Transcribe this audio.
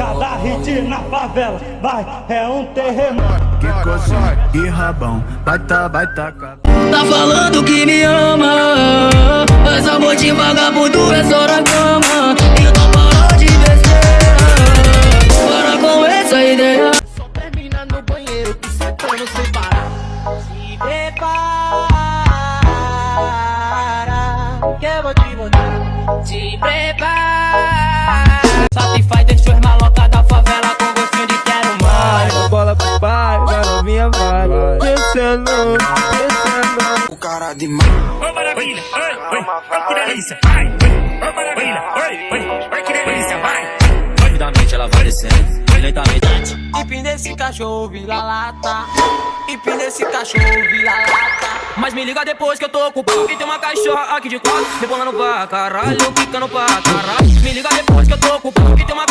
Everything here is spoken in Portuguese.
cada hit na favela, vai, é um terremoto. Que cozinha e rabão, vai tá Tá falando que me ama, mas amor de vagabundo é só na cama. Então para de besteira, para com essa ideia. Só termina no banheiro, que sentando sem parar. Se prepara, que eu vou te botar. Se prepara. Satisfaz, deixou as malocas da favela com gostinho de quero mais. Bola pro pai, vai novinha, vai. Descendo, descendo. o cara de mão. Ô maravilha, oi, que delícia, vai. Ô maravilha, oi, que delícia, vai. Rapidamente ela vai descendo, lentamente. Empina esse cachorro, vira lata. Empina esse cachorro, vira lata. Mas me liga depois que eu tô ocupado. E tem uma cachorra aqui de quatro, rebolando pra caralho, quicando pra caralho. Me liga depois que eu tô ocupado. E tem uma